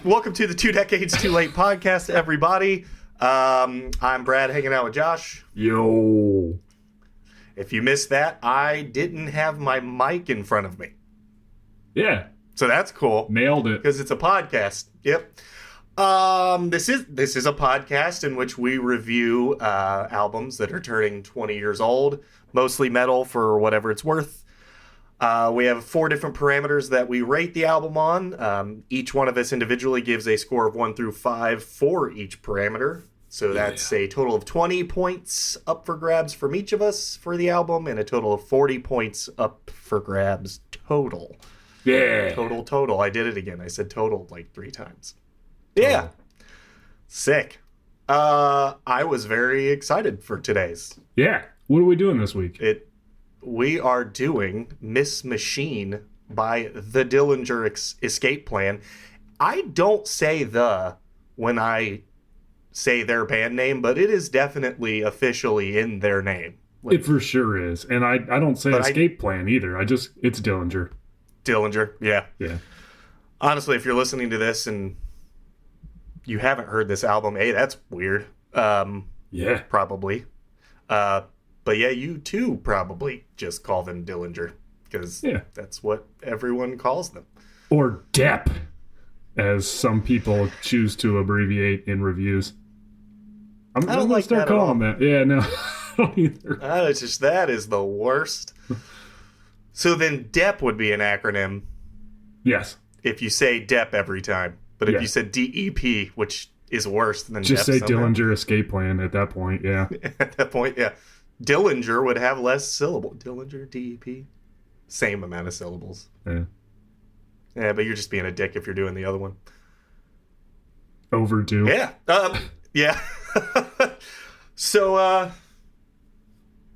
Welcome to the 2 Decades Too Late podcast, everybody. I'm Brad, hanging out with Josh. Yo. If you missed that, I didn't have my mic in front of me. Yeah. So that's cool. Nailed it. Because it's a podcast. Yep. This is a podcast in which we review albums that are turning 20 years old, mostly metal for whatever it's worth. We have 4 different parameters that we rate the album on. Each one of us individually gives a score of 1 through 5 for each parameter. So that's a total of 20 points up for grabs from each of us for the album, and a total of 40 points up for grabs total. Yeah. Total. I did it again. I said total like 3 times. Yeah. Sick. I was very excited for today's. Yeah. What are we doing this week? We are doing Miss Machine by the Dillinger Escape Plan. I don't say the when I say their band name, but it is definitely officially in their name. It for sure is. And I don't say Escape Plan either. It's Dillinger. Dillinger, yeah. Yeah. Honestly, if you're listening to this and you haven't heard this album, hey, that's weird. Yeah. Probably. But yeah, you too probably just call them Dillinger, because that's what everyone calls them. Or Depp, as some people choose to abbreviate in reviews. I'm I don't like start that calling that. Yeah, no, I don't either. That is the worst. So then Depp would be an acronym. Yes. If you say Depp every time. But if you said DEP, which is worse than just Depp say somehow. Dillinger Escape Plan at that point, yeah. At that point, yeah. Dillinger would have less syllable. Dillinger, DEP, same amount of syllables. Yeah. Yeah, but you're just being a dick if you're doing the other one. Overdue. Yeah. Yeah. So,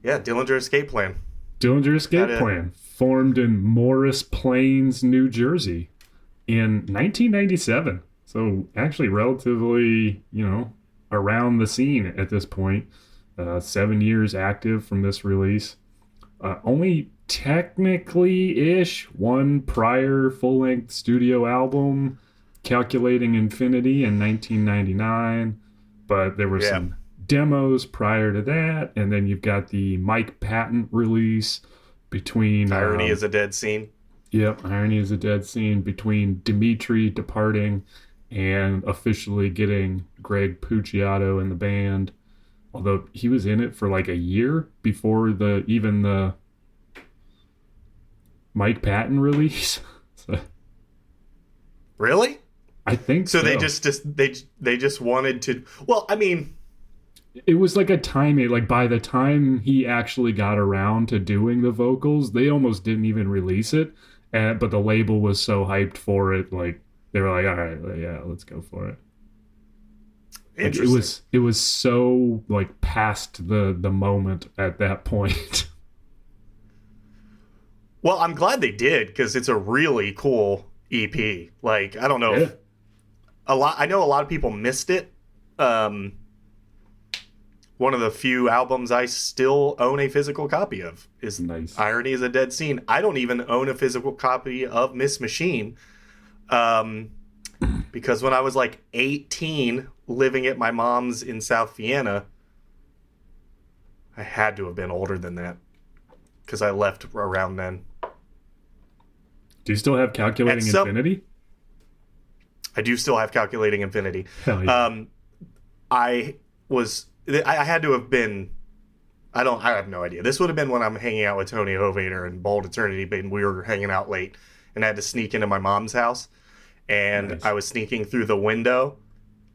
Dillinger Escape Plan. Dillinger Escape Plan, formed in Morris Plains, New Jersey in 1997. So actually relatively, around the scene at this point. 7 years active from this release. Only technically-ish one prior full-length studio album, Calculating Infinity, in 1999. But there were some demos prior to that. And then you've got the Mike Patton release between... Irony is a Dead Scene. Yep, Irony is a Dead Scene, between Dimitri departing and officially getting Greg Puciato in the band. Although he was in it for like a year before the Mike Patton release. So, really? I think so. So they just wanted to. Well, I mean, it was like a timing. Like by the time he actually got around to doing the vocals, they almost didn't even release it. But the label was so hyped for it, like they were like, "All right, yeah, let's go for it." Like it was so like past the moment at that point. Well, I'm glad they did, because it's a really cool EP. Like, I don't know if I know a lot of people missed it. One of the few albums I still own a physical copy of is nice. Irony is a Dead Scene. I don't even own a physical copy of Miss Machine. Because when I was like 18, living at my mom's in South Vienna, I had to have been older than that, because I left around then. Do you still have Calculating Infinity? I do still have Calculating Infinity. Hell yeah. I had to have been, I have no idea. This would have been when I'm hanging out with Tony Hovater and Bold Eternity, and we were hanging out late, and I had to sneak into my mom's house. And nice. I was sneaking through the window,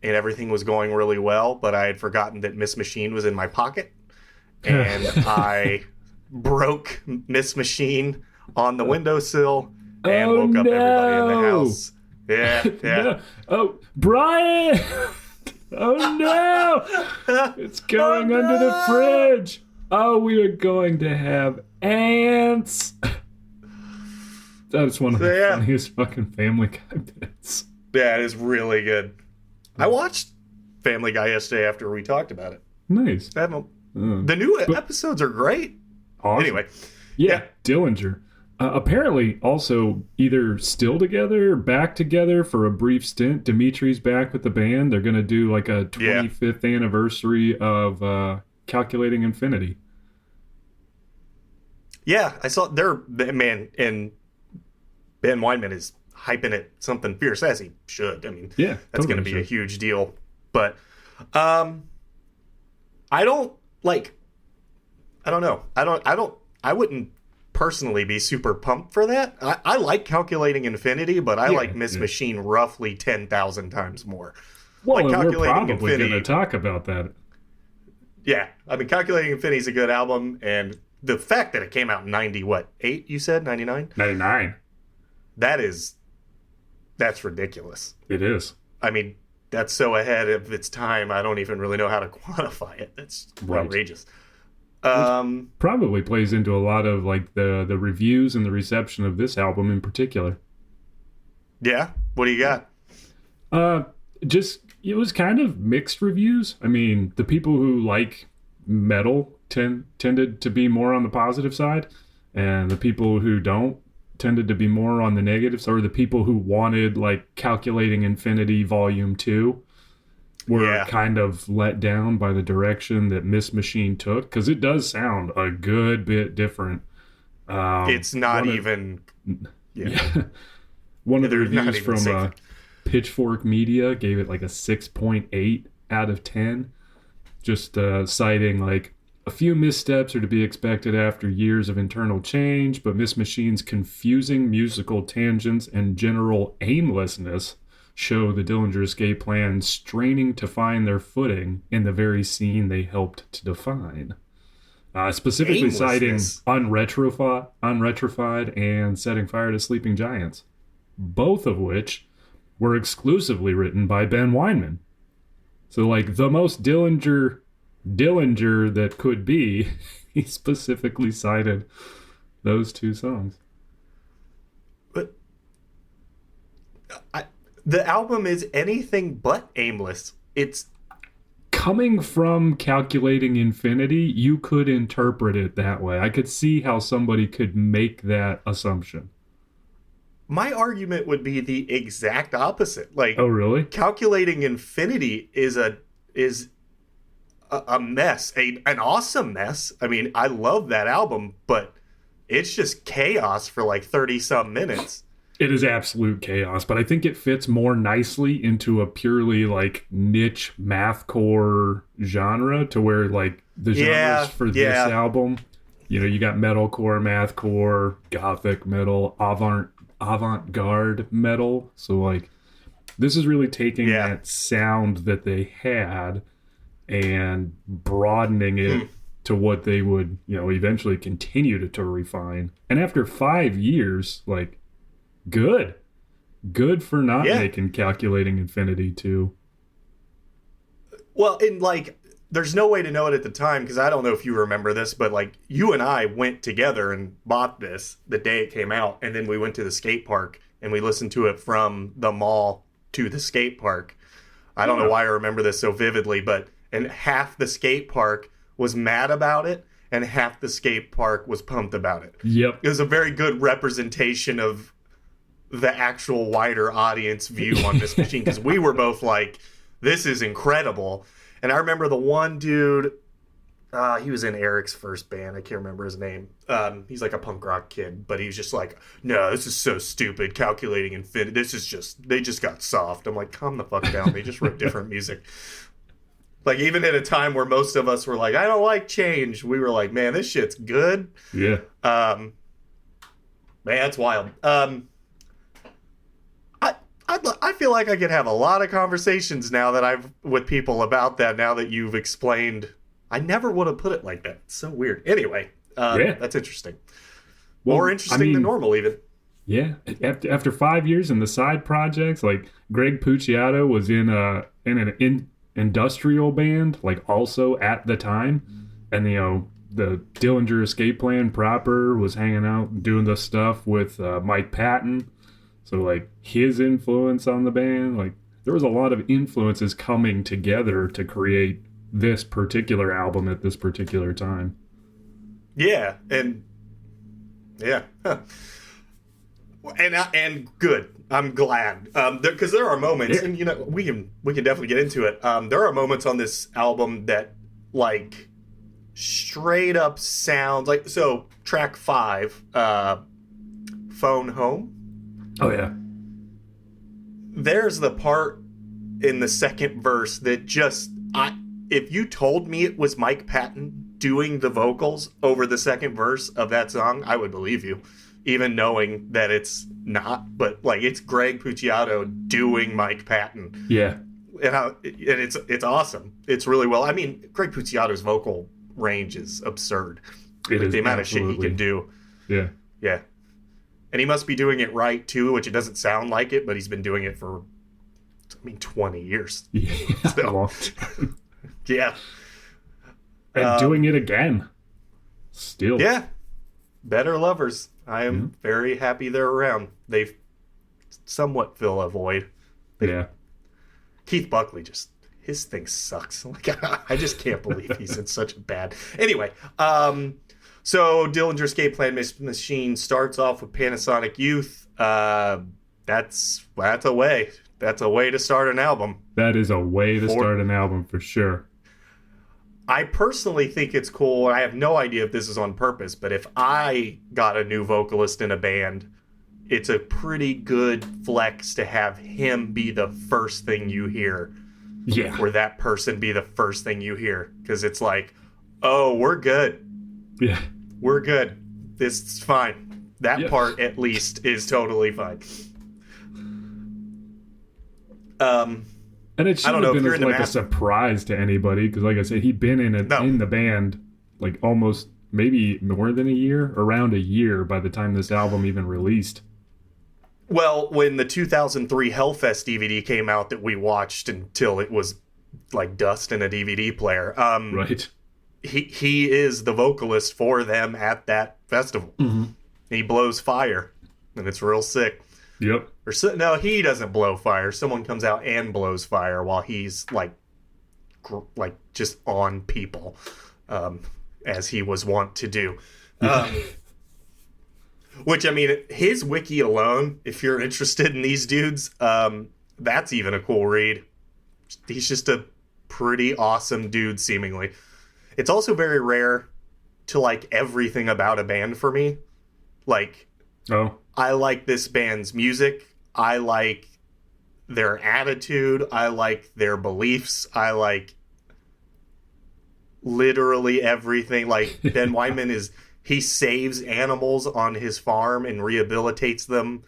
and everything was going really well, but I had forgotten that Miss Machine was in my pocket, and I broke Miss Machine on the windowsill and woke up everybody in the house. Yeah. No. Oh, Brian! Oh no! It's going under the fridge. Oh, we are going to have ants. That's one of the funniest fucking Family Guy bits. Yeah, it is really good. I watched Family Guy yesterday after we talked about it. Nice. The new episodes are great. Awesome. Anyway. Yeah, Dillinger. Apparently, also either still together or back together for a brief stint. Dimitri's back with the band. They're going to do like a 25th anniversary of Calculating Infinity. Yeah, I saw man, and Ben Weinman is hyping it something fierce, as he should. I mean, yeah, that's going to be a huge deal. But I don't know. I wouldn't personally be super pumped for that. I like Calculating Infinity, but I like Miss Machine roughly 10,000 times more. Well, like we're probably going to talk about that. Yeah, I mean, Calculating Infinity is a good album, and the fact that it came out in 8, you said? 99? 99. That's ridiculous. It is. I mean, that's so ahead of its time, I don't even really know how to quantify it. That's outrageous. Which probably plays into a lot of like the reviews and the reception of this album in particular. Yeah? What do you got? It was kind of mixed reviews. I mean, the people who like metal tended to be more on the positive side, and the people who don't tended to be more on the negatives, or the people who wanted like Calculating Infinity Volume 2 were kind of let down by the direction that Miss Machine took, because it does sound a good bit different. It's not even... One of the reviews from Pitchfork Media gave it like a 6.8 out of 10, just citing like, a few missteps are to be expected after years of internal change, but Miss Machine's confusing musical tangents and general aimlessness show the Dillinger Escape Plan straining to find their footing in the very scene they helped to define. Specifically citing Unretrified and Setting Fire to Sleeping Giants, both of which were exclusively written by Ben Weinman. So like the most Dillinger that could be, he specifically cited those two songs. But the album is anything but aimless. It's coming from Calculating Infinity, you could interpret it that way. I could see how somebody could make that assumption. My argument would be the exact opposite. Like, oh really? Calculating Infinity is a mess, an awesome mess. I mean, I love that album, but it's just chaos for like 30-some minutes. It is absolute chaos, but I think it fits more nicely into a purely like niche mathcore genre, to where like the genres for this album, you know, you got metalcore, mathcore, gothic metal, avant-garde metal. So like this is really taking that sound that they had and broadening it to what they would, you know, eventually continue to refine. And after 5 years, like, good for not making Calculating Infinity 2. Well, and like, there's no way to know it at the time, because I don't know if you remember this, but like, you and I went together and bought this the day it came out, and then we went to the skate park and we listened to it from the mall to the skate park. I don't know why I remember this so vividly, but and half the skate park was mad about it, and half the skate park was pumped about it. Yep. It was a very good representation of the actual wider audience view on Miss Machine, because we were both like, this is incredible. And I remember the one dude, he was in Eric's first band. I can't remember his name. He's like a punk rock kid, but he was just like, no, this is so stupid. Calculating Infinity. They just got soft. I'm like, calm the fuck down. They just wrote different music. Like, even at a time where most of us were like, I don't like change, we were like, man, this shit's good. Yeah. Man, that's wild. I feel like I could have a lot of conversations now that with people about that, now that you've explained. I never would have put it like that. It's so weird. Anyway, that's interesting. More interesting than normal, even. Yeah. After 5 years in the side projects, like Greg Puciato was in an industrial band, like also at the time, and you know, the Dillinger Escape Plan proper was hanging out doing the stuff with Mike Patton. So like his influence on the band, like there was a lot of influences coming together to create this particular album at this particular time. Yeah, and Yeah. Huh. And good. I'm glad because there are moments, and we can definitely get into it. There are moments on this album that like straight up sounds like track 5, Phone Home. Oh yeah. There's the part in the second verse that if you told me it was Mike Patton doing the vocals over the second verse of that song, I would believe you. Even knowing that it's not, but like it's Greg Puciato doing Mike Patton. Yeah. And it's awesome. It's really well. I mean, Greg Puciato's vocal range is absurd. It is the amount absolutely. of shit he can do. Yeah. Yeah. And he must be doing it right too, which it doesn't sound like it, but he's been doing it for 20 years. Yeah. So, yeah. And doing it again. Still. Yeah. Better lovers. I am very happy they're around. They somewhat fill a void. Keith Buckley his thing sucks. Like I just can't believe he's in such a bad. Anyway, so Dillinger Escape Plan Machine starts off with Panasonic Youth. That's a way. That's a way to start an album. That is a way to start an album for sure. I personally think it's cool. I have no idea if this is on purpose, but if I got a new vocalist in a band, it's a pretty good flex to have him be the first thing you hear. Yeah. Or that person be the first thing you hear. Because it's like, oh, we're good. Yeah. We're good. This is fine. That part, at least, is totally fine. And it shouldn't have been like a surprise to anybody because, like I said, he'd been in the band like almost maybe more than a year, around a year by the time this album even released. Well, when the 2003 Hellfest DVD came out that we watched until it was like dust in a DVD player, right? He is the vocalist for them at that festival. Mm-hmm. He blows fire, and it's real sick. Yep. No, he doesn't blow fire. Someone comes out and blows fire while he's like just on people, as he was wont to do. Which, I mean, his wiki alone, if you're interested in these dudes, that's even a cool read. He's just a pretty awesome dude, seemingly. It's also very rare to like everything about a band for me. Like, I like this band's music. I like their attitude. I like their beliefs. I like literally everything. Like, Ben Wyman he saves animals on his farm and rehabilitates them.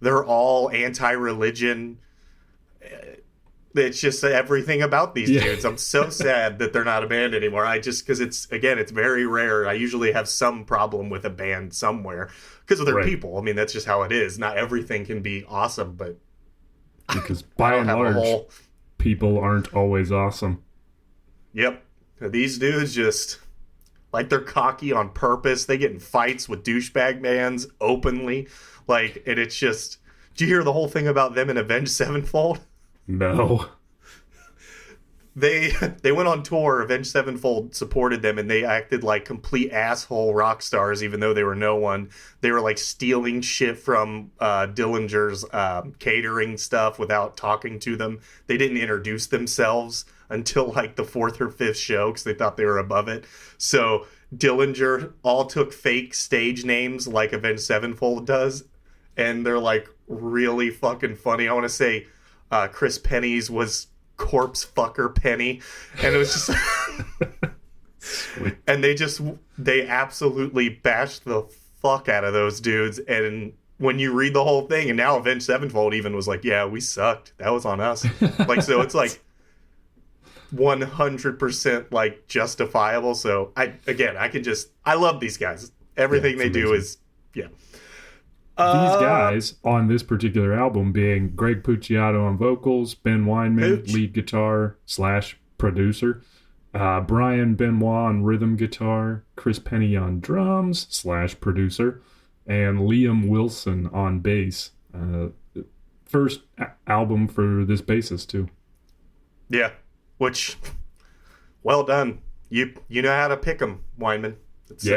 They're all anti-religion. It's just everything about these dudes. I'm so sad that they're not a band anymore. Because it's very rare. I usually have some problem with a band somewhere because of their people. I mean, that's just how it is. Not everything can be awesome, but because by and large, people aren't always awesome. Yep. These dudes just like they're cocky on purpose. They get in fights with douchebag bands openly. Like, and it's just, did you hear the whole thing about them in Avenged Sevenfold? No. They went on tour. Avenged Sevenfold supported them, and they acted like complete asshole rock stars, even though they were no one. They were like stealing shit from Dillinger's catering stuff without talking to them. They didn't introduce themselves until like the 4th or 5th show because they thought they were above it. So Dillinger all took fake stage names like Avenged Sevenfold does, and they're like really fucking funny. I want to say Chris Penny's was Corpse Fucker Penny, and it was just and they absolutely bashed the fuck out of those dudes. And when you read the whole thing, and now Avenged Sevenfold even was like, yeah, we sucked, that was on us. Like, so it's like 100% like justifiable. So I love these guys. Everything they do is these guys on this particular album being Greg Puciato on vocals, Ben Weinman, lead guitar / producer, Brian Benoit on rhythm guitar, Chris Penny on drums / producer, and Liam Wilson on bass. First album for this bassist too. Yeah, which, well done. You know how to pick them, Weinman. It's,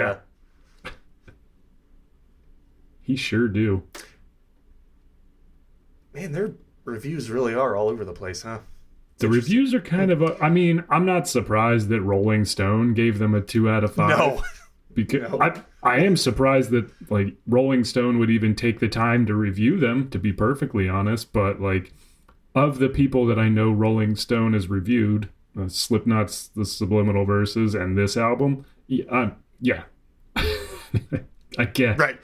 He sure do. Man, their reviews really are all over the place, huh? The reviews are kind of I mean, I'm not surprised that Rolling Stone gave them a 2 out of 5. No. Because No. I am surprised that like Rolling Stone would even take the time to review them, to be perfectly honest. But like, of the people that I know Rolling Stone has reviewed, Slipknot's The Subliminal Verses and this album, yeah. I get. Right.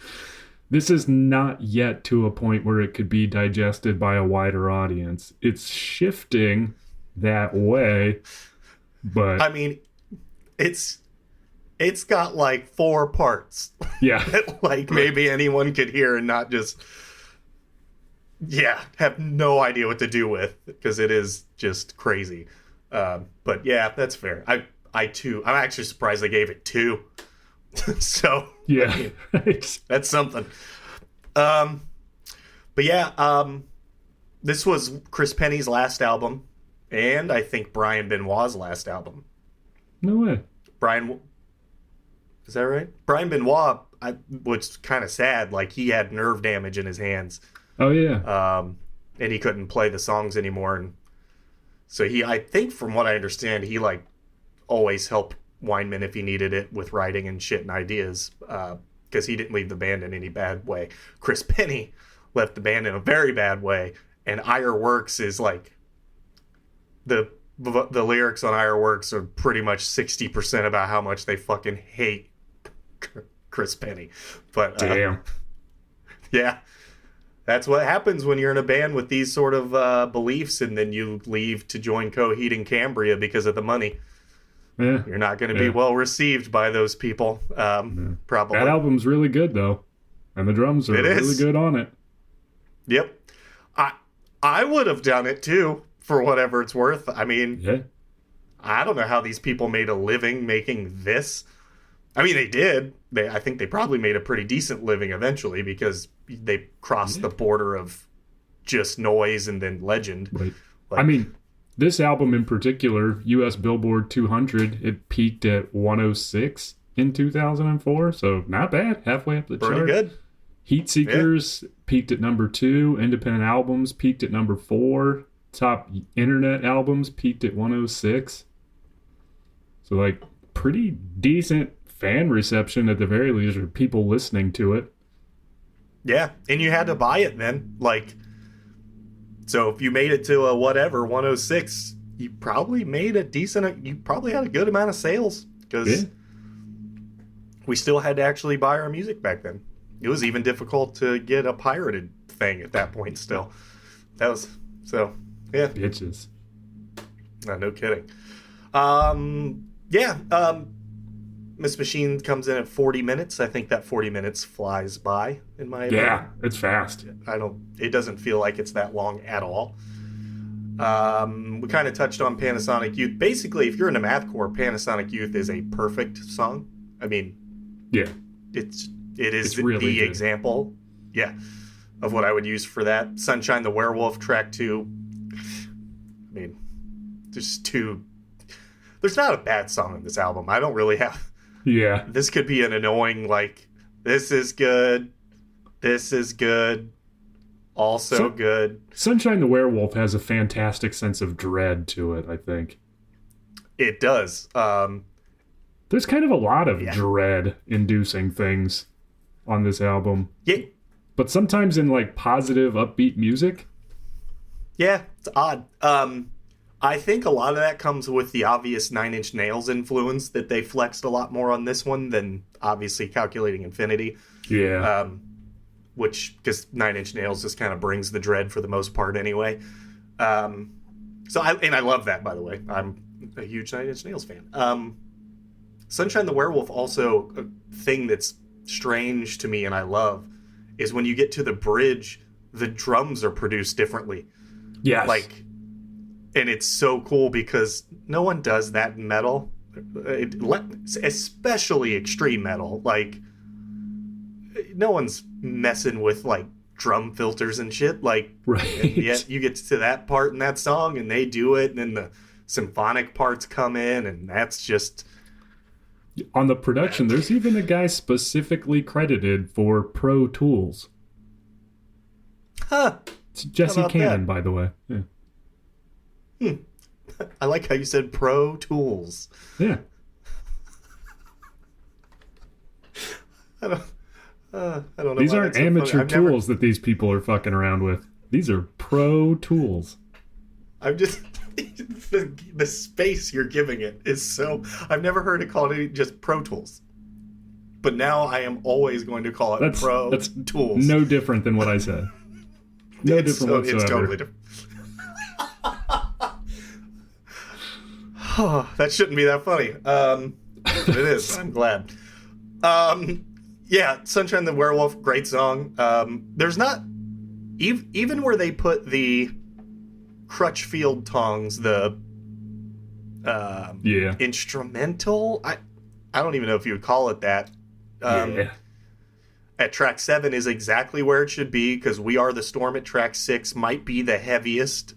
This is not yet to a point where it could be digested by a wider audience. It's shifting that way, but I mean, it's got like 4 parts. yeah. That like maybe anyone could hear and not just have no idea what to do with, because it is just crazy. But yeah, that's fair. I'm actually surprised they gave it 2. So Yeah. I mean, that's something. But yeah, this was Chris Penny's last album, and I think Brian Benoit's last album. No way. Is that right? Brian Benoit, was kind of sad. Like, he had nerve damage in his hands. Oh yeah. And he couldn't play the songs anymore. And so I think from what I understand, he like always helped Weinman if he needed it with writing and shit and ideas, because he didn't leave the band in any bad way. Chris Penny left the band in a very bad way, and Ire Works is like the lyrics on Ire Works are pretty much 60% about how much they fucking hate Chris Penny. But Damn. yeah, that's what happens when you're in a band with these sort of beliefs, and then you leave to join Coheed and Cambria because of the money. Yeah. You're not going to be well received by those people, probably. That album's really good though, and the drums are really good on it. Yep. I would have done it too, for whatever it's worth. I mean, Yeah. I don't know how these people made a living making this. I mean, they did. I think they probably made a pretty decent living eventually, because they crossed the border of just noise and then legend. Right. Like, I mean, this album in particular, US Billboard 200, it peaked at 106 in 2004, so not bad, halfway up the chart. pretty good. Heat Seekers peaked at number 2, Independent Albums peaked at number 4, Top Internet Albums peaked at 106. So like, pretty decent fan reception at the very least, or people listening to it. Yeah, and you had to buy it then. Like, so if you made it to a 106, you probably you probably had a good amount of sales, because we still had to actually buy our music back then. It was even difficult to get a pirated thing at that point still. Yeah. Bitches. No kidding. Miss Machine comes in at 40 minutes. I think that 40 minutes flies by, in my opinion. Yeah, it's fast. It doesn't feel like it's that long at all. We kind of touched on Panasonic Youth. Basically, if you're into mathcore, Panasonic Youth is a perfect song. I mean, Yeah. it is really the good. example, of what I would use for that. Sunshine the Werewolf, track 2. I mean, there's not a bad song on this album. I don't really have. Yeah. This could be an annoying, like, this is good, also good. Sunshine the Werewolf has a fantastic sense of dread to it, I think. It does. There's kind of a lot of dread-inducing things on this album. Yeah. But sometimes in, like, positive, upbeat music. Yeah, it's odd. I think a lot of that comes with the obvious Nine Inch Nails influence that they flexed a lot more on this one than, obviously, Calculating Infinity. Yeah. Because Nine Inch Nails just kind of brings the dread for the most part anyway. I love that, by the way. I'm a huge Nine Inch Nails fan. Sunshine the Werewolf, also a thing that's strange to me and I love, is when you get to the bridge, the drums are produced differently. Yes. Like, and it's so cool because no one does that in metal, especially extreme metal. Like, no one's messing with like drum filters and shit. Like, right. And yet you get to that part in that song and they do it, and then the symphonic parts come in, and that's just On the production, there's even a guy specifically credited for Pro Tools. Huh. It's Jesse Cannon, by the way. Yeah. I like how you said Pro Tools. Yeah. I don't know. These aren't amateur tools that these people are fucking around with. These are Pro Tools. I'm just the space you're giving it is so. I've never heard it called just Pro Tools, but now I am always going to call it Pro Tools. No different than what I said. No different whatsoever. It's totally different. That shouldn't be that funny. It is. I'm glad. Yeah, Sunshine the Werewolf, great song. There's not even where they put the Crutchfield tongs, the instrumental. I don't even know if you would call it that. At track 7 is exactly where it should be, because We Are the Storm at track 6 might be the heaviest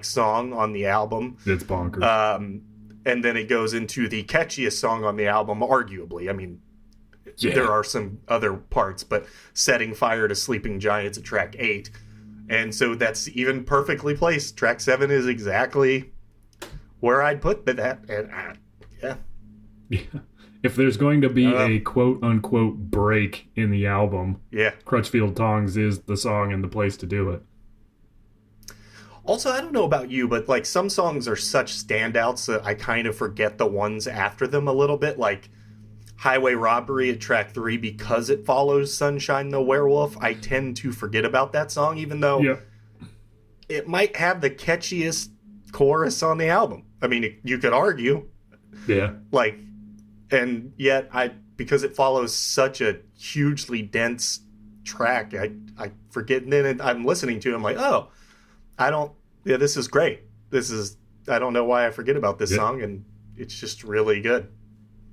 song on the album. It's bonkers. And then it goes into the catchiest song on the album, arguably. I mean, there are some other parts, but Setting Fire to Sleeping Giants at track 8. And so that's even perfectly placed. Track 7 is exactly where I'd put that. And yeah. If there's going to be a quote-unquote break in the album, Crutchfield Tongs is the song and the place to do it. Also, I don't know about you, but some songs are such standouts that I kind of forget the ones after them a little bit. Like Highway Robbery at track 3, because it follows Sunshine the Werewolf, I tend to forget about that song, even though it might have the catchiest chorus on the album. I mean, you could argue. Yeah. And yet, because it follows such a hugely dense track, I forget. And then I'm listening to it, I'm like, oh, this is great. I don't know why I forget about this song, and it's just really good.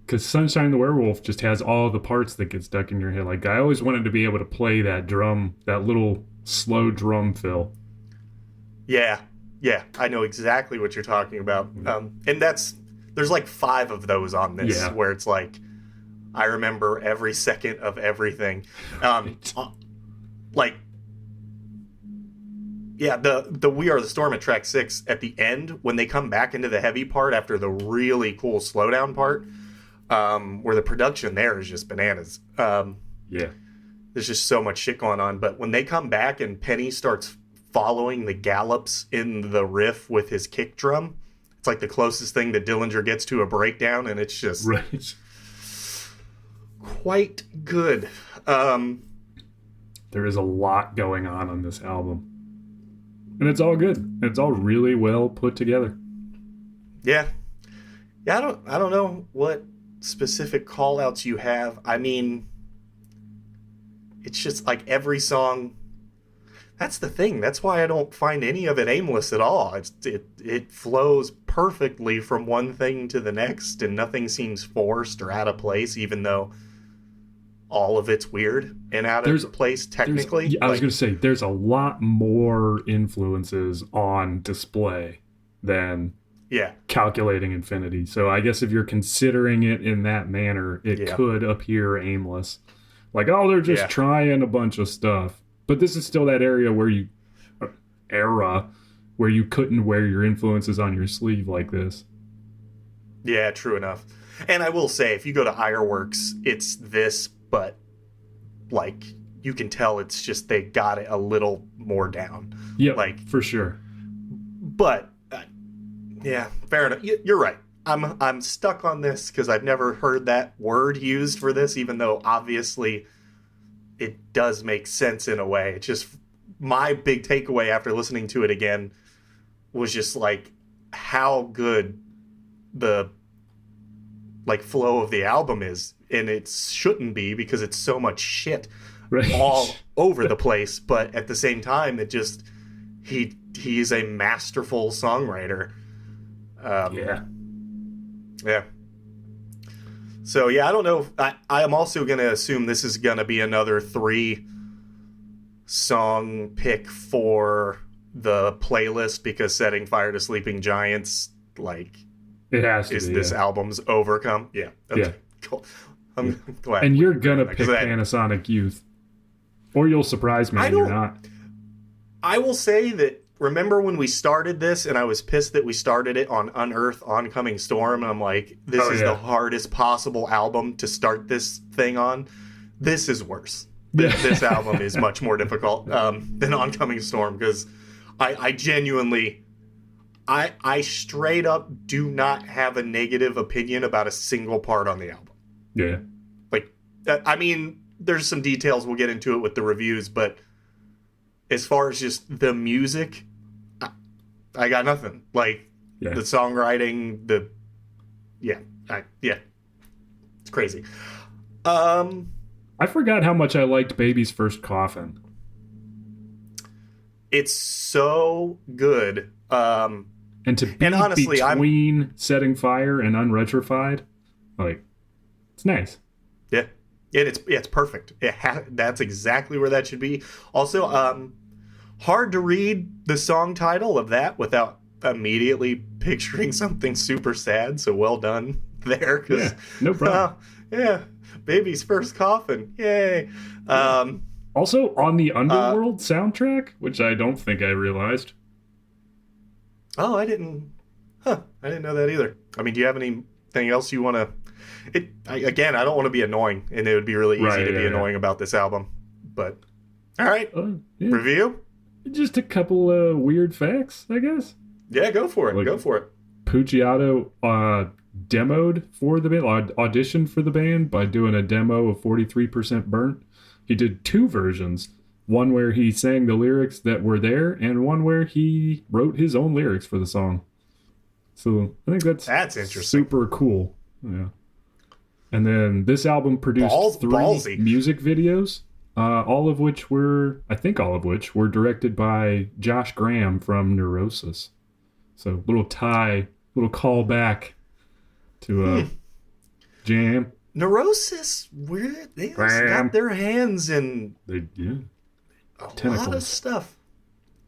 Because Sunshine the Werewolf just has all the parts that get stuck in your head. I always wanted to be able to play that drum, that little slow drum fill. Yeah, I know exactly what you're talking about. And there's 5 of those on this, where it's I remember every second of everything. The We Are the Storm at track 6 at the end, when they come back into the heavy part after the really cool slowdown part, where the production there is just bananas. There's just so much shit going on. But when they come back and Penny starts following the gallops in the riff with his kick drum, it's the closest thing that Dillinger gets to a breakdown, and it's just quite good. There is a lot going on this album. And it's all good. It's all really well put together. Yeah. I don't know what specific call outs you have. I mean, it's just every song. That's the thing. That's why I don't find any of it aimless at all. It flows perfectly from one thing to the next, and nothing seems forced or out of place, even though all of it's weird and out of place technically. I was going to say, there's a lot more influences on display than Calculating Infinity. So I guess if you're considering it in that manner, it could appear aimless. They're just trying a bunch of stuff. But this is still that era where you couldn't wear your influences on your sleeve like this. Yeah, true enough. And I will say, if you go to Ironworks, it's this, but you can tell it's just they got it a little more down. Yeah, for sure. But fair enough. You're right. I'm stuck on this because I've never heard that word used for this, even though obviously it does make sense in a way. It's just my big takeaway after listening to it again was just how good the flow of the album is, and it shouldn't be because it's so much shit all over the place. But at the same time, it just he's a masterful songwriter. So, I don't know. I am also going to assume this is going to be another 3-song pick for the playlist, because Setting Fire to Sleeping Giants, it has to is be, this album's Overcome. Yeah. Okay. Cool. I'm glad. And you're gonna pick Panasonic Youth, or you'll surprise me and you're not. I will say that. Remember when we started this, and I was pissed that we started it on Unearth Oncoming Storm, and I'm like, this is the hardest possible album to start this thing on. This is worse. This album is much more difficult than Oncoming Storm, because I genuinely, I straight up do not have a negative opinion about a single part on the album. Yeah. Like, I mean, there's some details, we'll get into it with the reviews, but as far as just the music, I got nothing. Like, the songwriting, it's crazy. I forgot how much I liked Baby's First Coffin. It's so good. And to be honestly, between Setting Fire and Unretrified, like, it's nice. Yeah. It's perfect. That's exactly where that should be. Also, hard to read the song title of that without immediately picturing something super sad. So well done there. No problem. Baby's First Coffin. Yay. Also on the Underworld soundtrack, which I don't think I realized. Oh, I didn't know that either. I mean, do you have anything else you want to... Again, I don't want to be annoying, and it would be really easy to be annoying about this album. But, all right. Review? Just a couple of weird facts, I guess. Yeah, go for it. Go for it. Pucciato demoed for the band, auditioned for the band by doing a demo of 43% Burnt. He did two versions. One where he sang the lyrics that were there, and one where he wrote his own lyrics for the song. So I think that's interesting. Super cool. Yeah. And then this album produced three music videos, all of which were directed by Josh Graham from Neurosis. So little call back to Jam. Neurosis, they got their hands in a lot of stuff.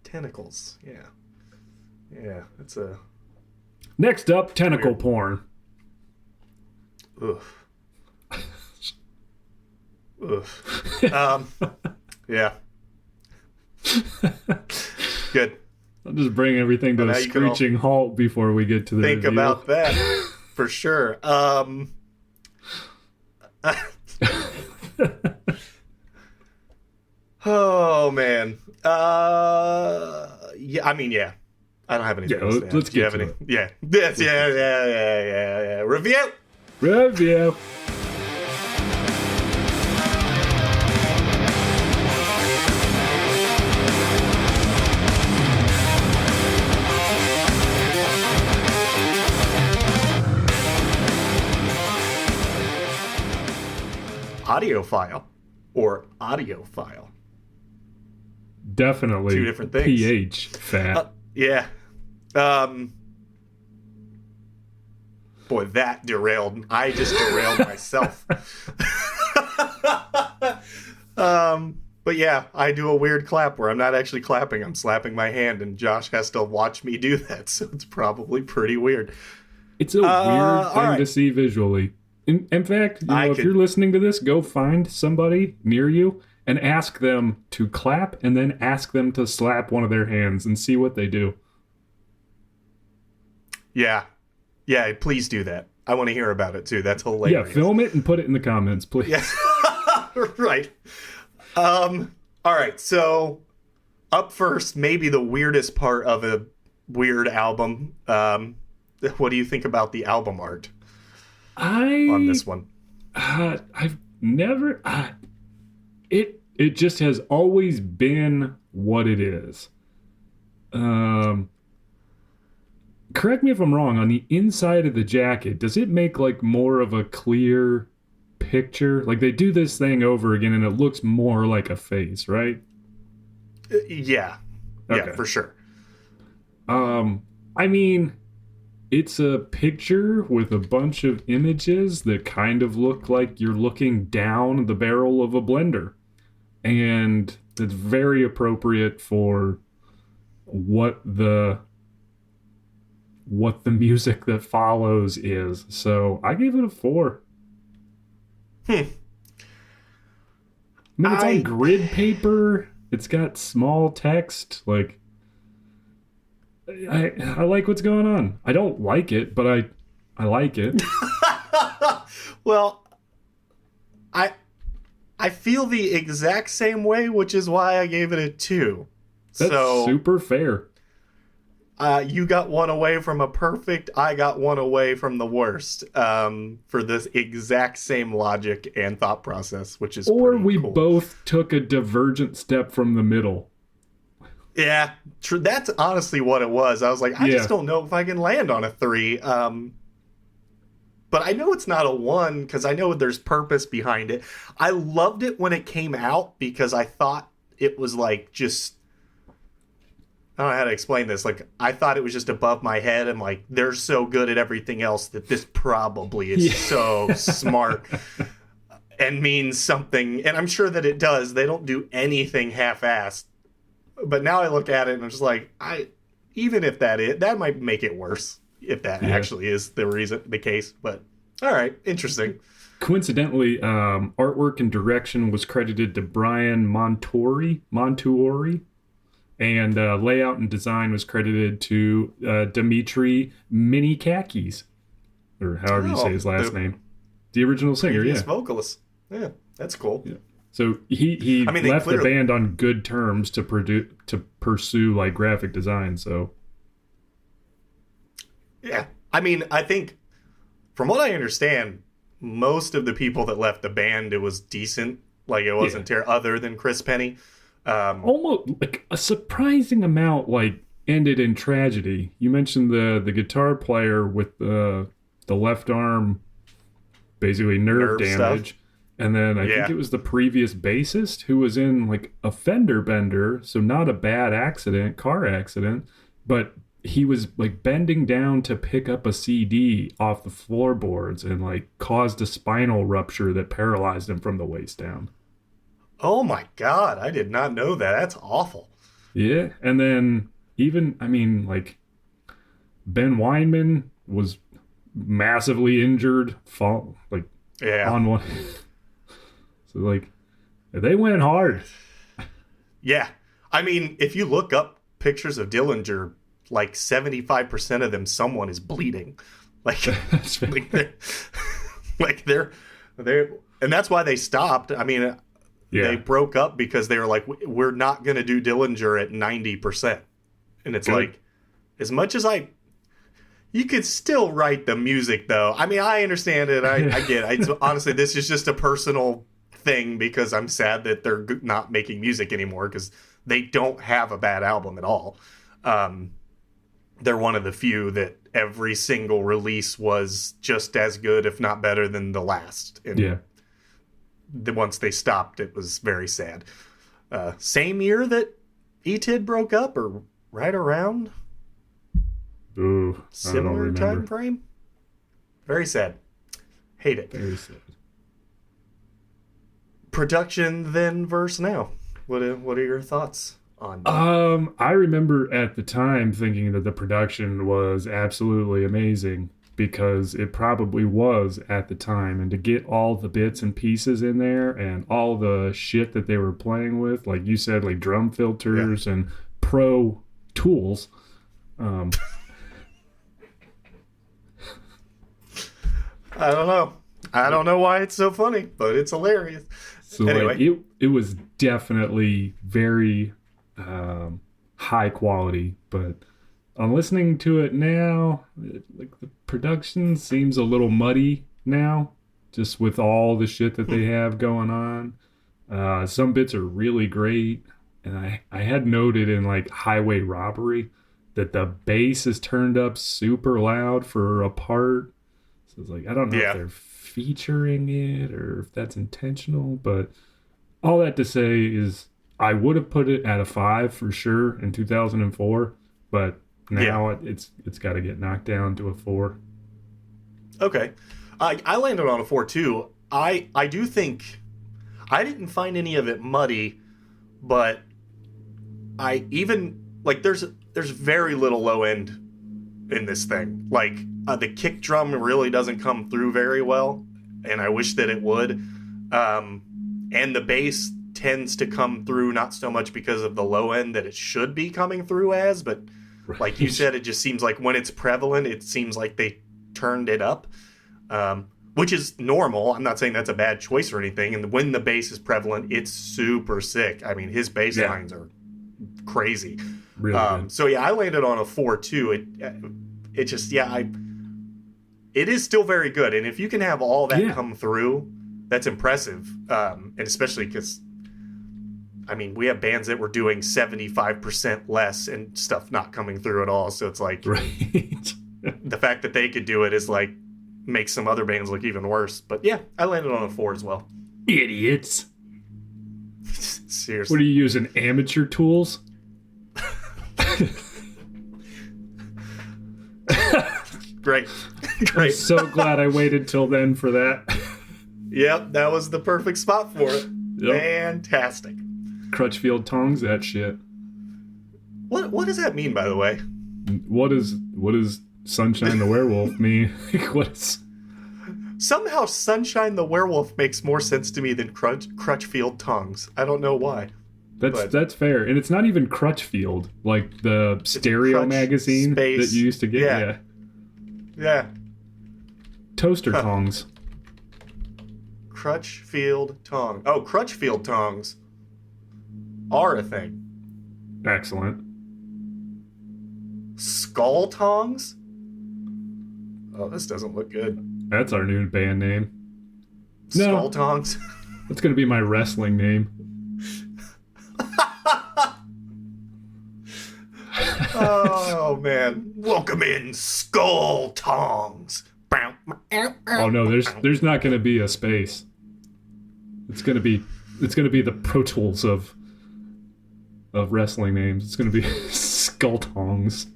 Tentacles, yeah. That's a... Next up, tentacle porn. Ugh. Yeah. Good. I'll just bring everything to a screeching halt before we get to the think review. About that for sure. Oh man. Yeah. I mean, yeah. I don't have anything else to add. Let's get to it. Yeah. Yes. Yeah. Review. Audiophile or audiophile? Definitely two different things. PH fat. Yeah. Boy, that derailed. I just derailed myself. But yeah, I do a weird clap where I'm not actually clapping. I'm slapping my hand, and Josh has to watch me do that. So it's probably pretty weird. It's a weird thing to see visually. In fact, if you're listening to this, go find somebody near you and ask them to clap, and then ask them to slap one of their hands and see what they do. Yeah, please do that. I want to hear about it too. That's hilarious. Yeah, film it and put it in the comments, please. Yeah. Right. All right, so up first, maybe the weirdest part of a weird album. What do you think about the album art on this one? I've never... It just has always been what it is. Correct me if I'm wrong, on the inside of the jacket, does it make like more of a clear picture? Like they do this thing over again and it looks more like a face, right? Yeah. Okay. Yeah, for sure. I mean, it's a picture with a bunch of images that kind of look like you're looking down the barrel of a blender. And it's very appropriate for what the music that follows is. So I gave it a 4. Hmm. I mean, it's on grid paper. It's got small text. Like, I like what's going on. I don't like it, but I like it. Well, I feel the exact same way, which is why I gave it a 2. That's super fair. You got one away from a perfect. I got one away from the worst. For this exact same logic and thought process, which is or we cool. Both took a divergent step from the middle. Yeah, true. That's honestly what it was. I was like, I just don't know if I can land on a 3. But I know it's not a 1 because I know there's purpose behind it. I loved it when it came out because I thought it was like just. I don't know how to explain this. Like, I thought it was just above my head. And like, they're so good at everything else that this probably is so smart and means something. And I'm sure that it does. They don't do anything half-assed. But now I look at it and I'm just like, even if that might make it worse if that actually is the case. But all right, interesting. Coincidentally, artwork and direction was credited to Brian Montuori. And layout and design was credited to Dimitri Minikakis, or however you say his last name. The original singer, vocalist. Yeah, that's cool. Yeah. So he left the band on good terms to pursue like graphic design. So yeah, I mean, I think from what I understand, most of the people that left the band, it was decent. Like it wasn't terrible, other than Chris Penny. Almost like a surprising amount like ended in tragedy. You mentioned the guitar player with the left arm basically nerve damage stuff. And then I think it was the previous bassist who was in like a fender bender, so not a bad car accident, but he was like bending down to pick up a CD off the floorboards and like caused a spinal rupture that paralyzed him from the waist down. Oh my God, I did not know that. That's awful. Yeah, and then like Ben Weinman was massively injured, on one. So like, they went hard. Yeah, I mean, if you look up pictures of Dillinger, like 75% of them, someone is bleeding. Like, they're, and that's why they stopped. I mean. Yeah. They broke up because they were like, we're not going to do Dillinger at 90%. And it's like, as much as you could still write the music, though. I mean, I understand it. I get it. Honestly, this is just a personal thing because I'm sad that they're not making music anymore because they don't have a bad album at all. They're one of the few that every single release was just as good, if not better, than the last. And once they stopped, it was very sad. Same year that ETID broke up, or right around? Ooh, similar time frame? Very sad. Hate it. Very sad. Production then versus now. What are your thoughts on that? I remember at the time thinking that the production was absolutely amazing. Because it probably was at the time. And to get all the bits and pieces in there and all the shit that they were playing with, like you said, like drum filters and pro tools. I don't know. I don't know why it's so funny, but it's hilarious. So anyway. Like, it was definitely very high quality, but on listening to it now, like the production seems a little muddy now, just with all the shit that they have going on. Some bits are really great, and I had noted in like Highway Robbery that the bass is turned up super loud for a part. So it's like, I don't know if they're featuring it or if that's intentional, but all that to say is I would have put it at a 5 for sure in 2004, but now it's got to get knocked down to a 4. Okay. I landed on a 4 too. I do think I didn't find any of it muddy, but there's very little low end in this thing. Like the kick drum really doesn't come through very well, and I wish that it would. And the bass tends to come through not so much because of the low end that it should be coming through as, but like you said, it just seems like when it's prevalent, it seems like they turned it up, which is normal. I'm not saying that's a bad choice or anything. And when the bass is prevalent, it's super sick. I mean, his bass lines are crazy. Really so yeah, I landed on a 4 too. It just, it is still very good. And if you can have all that come through, that's impressive. And especially because, I mean, we have bands that were doing 75% less and stuff not coming through at all. So it's like, the fact that they could do it is like, makes some other bands look even worse. But yeah, I landed on a 4 as well. Idiots. Seriously. What are you using, amateur tools? Great. I'm so glad I waited till then for that. Yep, that was the perfect spot for it. Yep. Fantastic. Crutchfield tongs, that shit. What does that mean, by the way? What does Sunshine the Werewolf mean? Somehow Sunshine the Werewolf makes more sense to me than Crutchfield tongs. I don't know why. That's fair. And it's not even Crutchfield, like the stereo magazine that you used to get. Yeah. Toaster tongs. Crutchfield tongs. Oh, Crutchfield tongs are a thing. Excellent. Skull tongs? Oh, this doesn't look good. That's our new band name. Skull tongs? That's going to be my wrestling name. Oh, man. Welcome in, Skull Tongs. Oh, no, there's not going to be a space. It's going to be the Pro Tools of wrestling names. It's going to be Skull Tongs.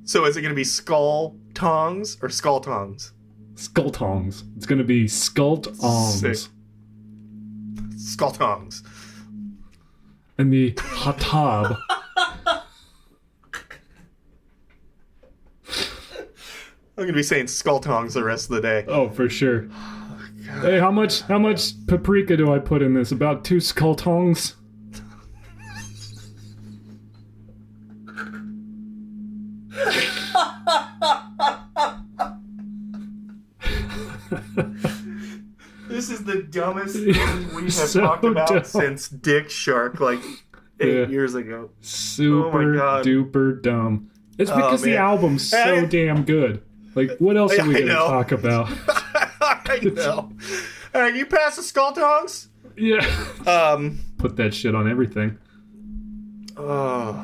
So is it going to be Skull Tongs or Skull Tongs? Skull Tongs. It's going to be Skull Tongs. Skull Tongs. And the Hatab. I'm going to be saying Skull Tongs the rest of the day. Oh, for sure. Oh, hey, how much paprika do I put in this? About 2 Skull Tongs? This is the dumbest thing we have talked about since Dick Shark, like 8 years ago. Super duper dumb. It's because the album's so damn good. Like, what else are we going to talk about? I know. All right, you pass the Skull Tongs? Yeah. Put that shit on everything. All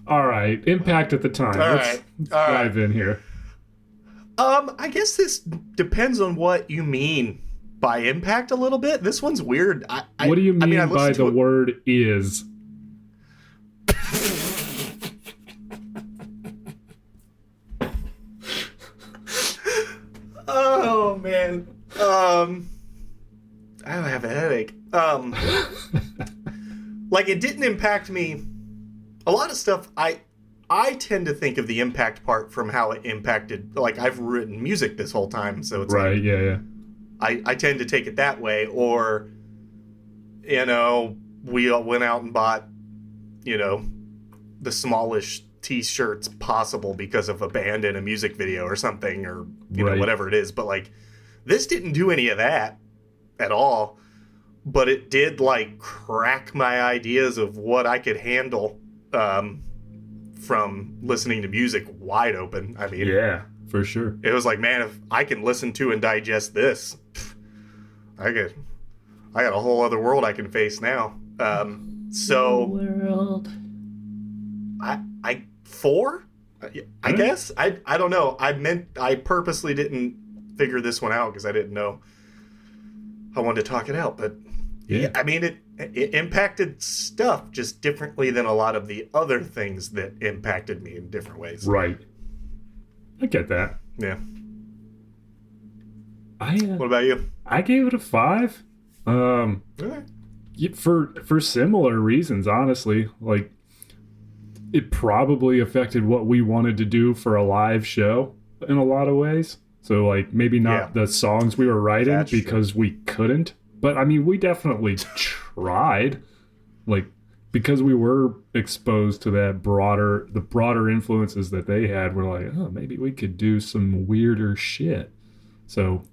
right, Impact at the time. Let's dive in here. I guess this depends on what you mean by impact a little bit. This one's weird. What do you mean by the word is? Oh, man. I have a headache. Like, it didn't impact me. A lot of stuff, I tend to think of the impact part from how it impacted, like, I've written music this whole time, so it's right, like... yeah. I tend to take it that way, or, you know, we all went out and bought, you know, the smallest t-shirts possible because of a band in a music video or something, or, you know, whatever it is. But, like, this didn't do any of that at all, but it did, like, crack my ideas of what I could handle from listening to music wide open. I mean... Yeah, for sure. It was like, man, if I can listen to and digest this... I got a whole other world I can face now. So world. I 4? I guess. I don't know. I purposely didn't figure this one out because I didn't know. I wanted to talk it out, but yeah, I mean it impacted stuff just differently than a lot of the other things that impacted me in different ways. Right. I get that. Yeah. What about you? I gave it a 5. Okay. For similar reasons, honestly. Like, it probably affected what we wanted to do for a live show in a lot of ways. So, like, maybe not the songs we were writing because we couldn't. But, I mean, we definitely tried. Like, because we were exposed to the broader influences that they had, we're like, oh, maybe we could do some weirder shit. So...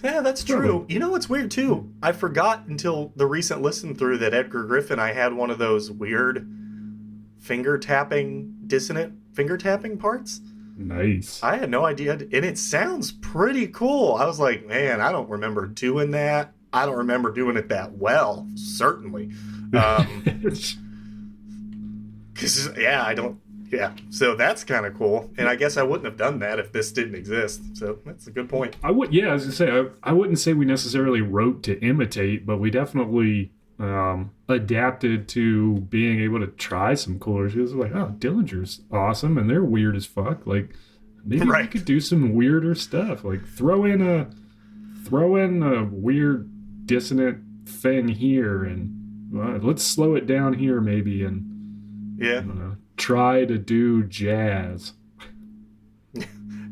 Yeah, that's true. You know what's weird, too? I forgot until the recent listen through that Edgar Griffin, I had one of those weird dissonant finger tapping parts. Nice. I had no idea. And it sounds pretty cool. I was like, man, I don't remember doing that. I don't remember doing it that well, certainly. Because, so that's kind of cool. And I guess I wouldn't have done that if this didn't exist. So that's a good point. I was going to say, I wouldn't say we necessarily wrote to imitate, but we definitely adapted to being able to try some cooler shit. Like, oh, Dillinger's awesome, and they're weird as fuck. Like, maybe we could do some weirder stuff. Like, throw in a weird dissonant thing here, and let's slow it down here maybe, and I don't know, try to do jazz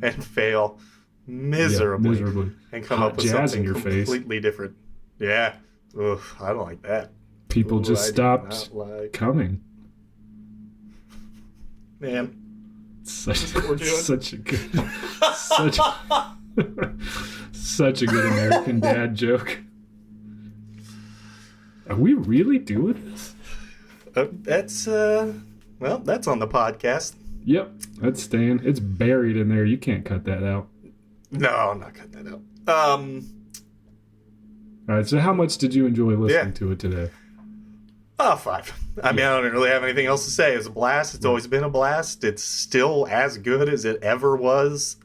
and fail miserably and come up with something completely different. Yeah. Ugh, I don't like that. People just stopped coming. Man. Such a good such a good American Dad joke. Are we really doing this? That's that's on the podcast. Yep, that's staying. It's buried in there. You can't cut that out. No, I'm not cutting that out. All right, so how much did you enjoy listening to it today? 5. I mean, I don't really have anything else to say. It was a blast. It's always been a blast. It's still as good as it ever was.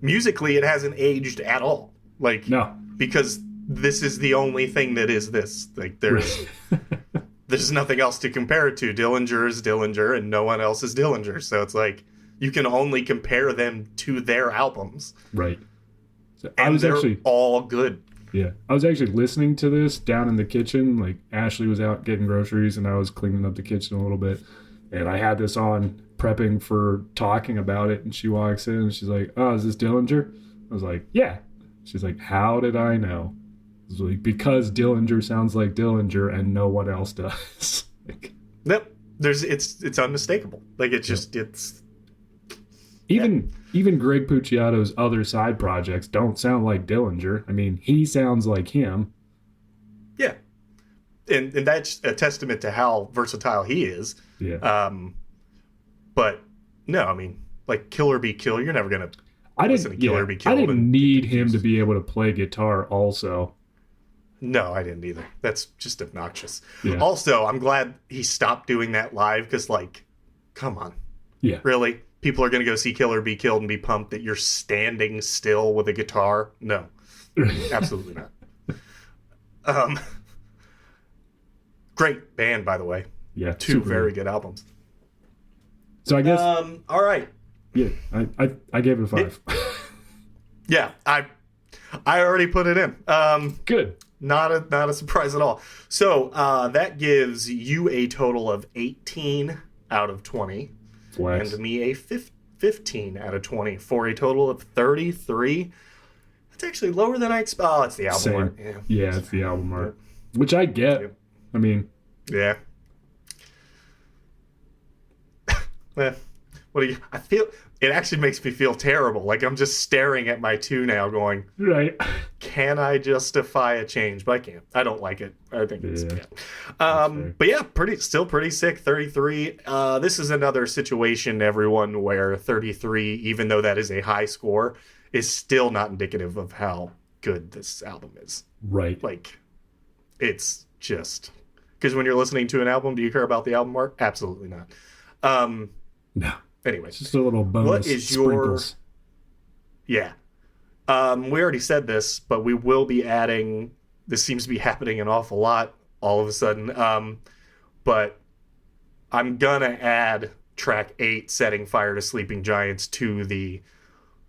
Musically, it hasn't aged at all. Like, no. Because this is the only thing that is this. Like, there's nothing else to compare it to. Dillinger is Dillinger, and no one else is Dillinger. So it's like, you can only compare them to their albums. Right. So and they're all good. Yeah. I was actually listening to this down in the kitchen. Like, Ashley was out getting groceries, and I was cleaning up the kitchen a little bit. And I had this on, prepping for talking about it. And she walks in, and she's like, oh, is this Dillinger? I was like, yeah. She's like, how did I know? I was like, because Dillinger sounds like Dillinger, and no one else does. Nope. It's unmistakable. Like, it's just, it's... Even Greg Puciato's other side projects don't sound like Dillinger. I mean, he sounds like him. Yeah. And that's a testament to how versatile he is. Yeah. But, no, I mean, like, Kill or Be Killed, you're never going to listen to Kill or Be Killed. I didn't need him to be able to play guitar also. No, I didn't either. That's just obnoxious. Yeah. Also, I'm glad he stopped doing that live because, like, come on. Yeah. Really? People are going to go see Kill or Be Killed and be pumped that you're standing still with a guitar? No. Absolutely not. Great band, by the way. Yeah. 2 very good albums. So I guess... all right. Yeah, I gave it a 5. Yeah, I already put it in. Good. Not a surprise at all. So that gives you a total of 18 out of 20. Flex. And me a 15 out of 20 for a total of 33. That's actually lower than I expected. Oh, it's the album art. Yeah, it's the album art. Which I get. Yep. I mean... Yeah. Well, what do you... I feel... It actually makes me feel terrible. Like, I'm just staring at my 2 now going... Right. Can I justify a change? But I can't. I don't like it. I think it's... But yeah, still pretty sick. 33. This is another situation, everyone, where 33, even though that is a high score, is still not indicative of how good this album is. Right. Like, it's just... Because when you're listening to an album, do you care about the album art? Absolutely not. No. Anyway. It's just a little bonus. What is sprinkles. Yeah. We already said this, but we will be adding... This seems to be happening an awful lot all of a sudden. But I'm going to add track 8, Setting Fire to Sleeping Giants, to the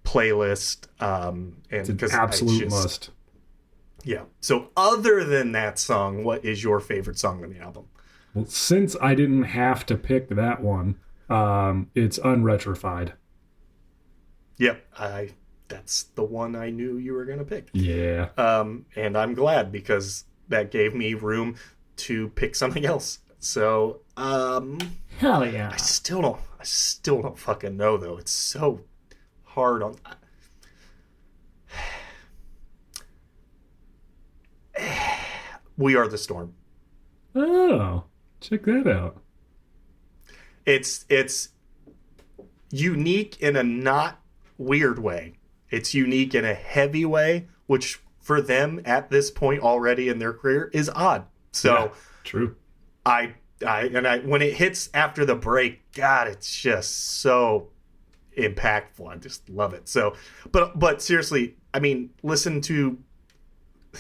playlist. It's an absolute must. Yeah. So other than that song, what is your favorite song on the album? Well, since I didn't have to pick that one, it's Unretrified. Yep, that's the one I knew you were gonna pick. Yeah. And I'm glad because that gave me room to pick something else. So, hell yeah. I still don't fucking know though. It's so hard on. We Are the Storm. Oh, check that out. It's unique in a not weird way. It's unique in a heavy way, which for them at this point already in their career is odd. So yeah, true. I when it hits after the break, God, it's just so impactful. I just love it. So, but seriously, I mean, listen to. I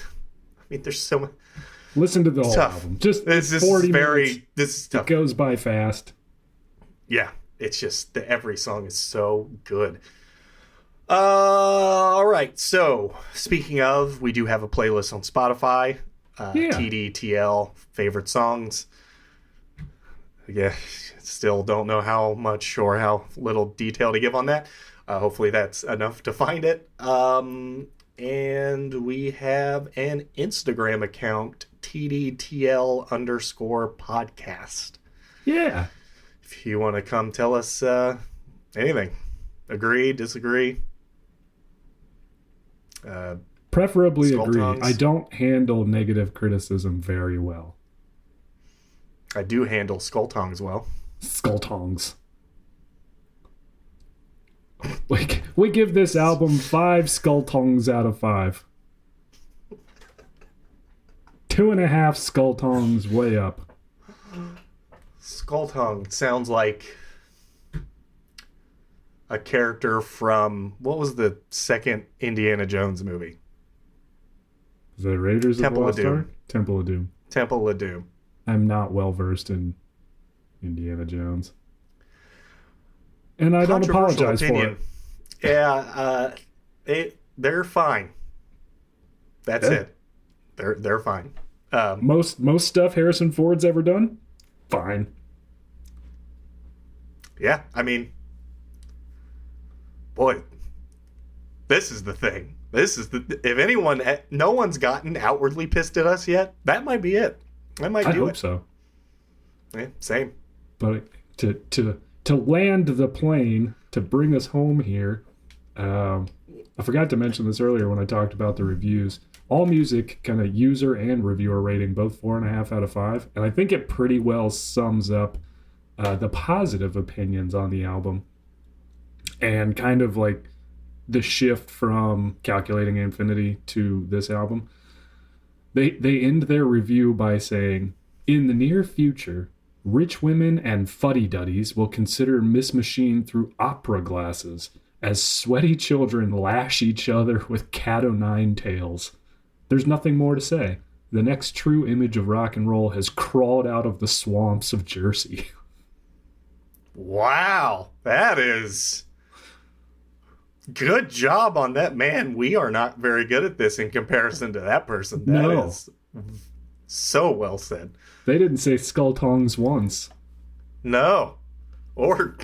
mean, there's so much. Listen to the whole tough. album. Just this 40 is very. minutes. This is tough. It goes by fast. Yeah, it's just every song is so good. All right. So speaking of, we do have a playlist on Spotify. TDTL favorite songs. Yeah, still don't know how much or how little detail to give on that. Hopefully that's enough to find it. And we have an Instagram account, TDTL_podcast. Yeah. If you want to come tell us anything, agree, disagree. Preferably Skull agree. tongues. I don't handle negative criticism very well. I do handle skull tongues well. Skull tongs. We give this album 5 skull tongs out of 5. 2.5 skull tongs way up. Skull tongue sounds like a character from, what was the second Indiana Jones movie? Is that Raiders Temple of the of Lost Doom. Ark? Temple of Doom. Temple of Doom. I'm not well versed in Indiana Jones. And I don't apologize for it. Yeah, they're fine. That's it. They're fine. Most stuff Harrison Ford's ever done, fine. Yeah, I mean, boy, this is the thing. If anyone, no one's gotten outwardly pissed at us yet, that might be it. That might do it. I hope so. Yeah, same. But to land the plane, to bring us home here, I forgot to mention this earlier when I talked about the reviews. All Music kind of user and reviewer rating, both 4.5 out of 5. And I think it pretty well sums up the positive opinions on the album. And kind of like the shift from Calculating Infinity to this album. They end their review by saying, in the near future, rich women and fuddy-duddies will consider Miss Machine through opera glasses as sweaty children lash each other with cat-o'-nine tails. There's nothing more to say. The next true image of rock and roll has crawled out of the swamps of Jersey. Wow, that is good job on that. Man, we are not very good at this in comparison to that person. That is so well said. They didn't say skull tongs once. No. Or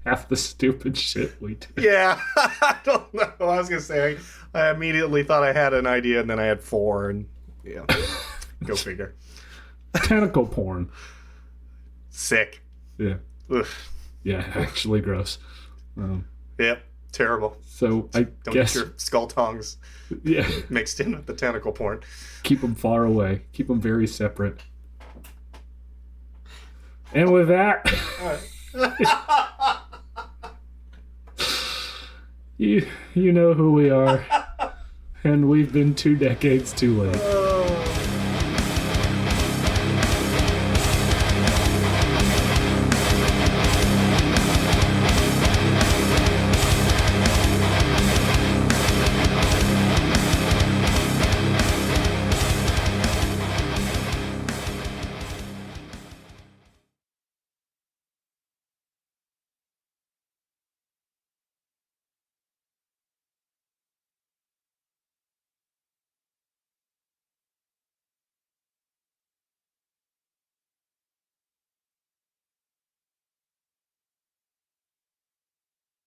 half the stupid shit we do. Yeah, I don't know. I was going to say, I immediately thought I had an idea, and then I had 4, and yeah, go figure. Tentacle porn. Sick. Yeah. Ugh. Yeah, actually gross. Yep, terrible. So I don't guess get your skull tongs mixed in with the tentacle porn. Keep them far away. Keep them very separate. And with that, you know who we are, and we've been 2 decades too late.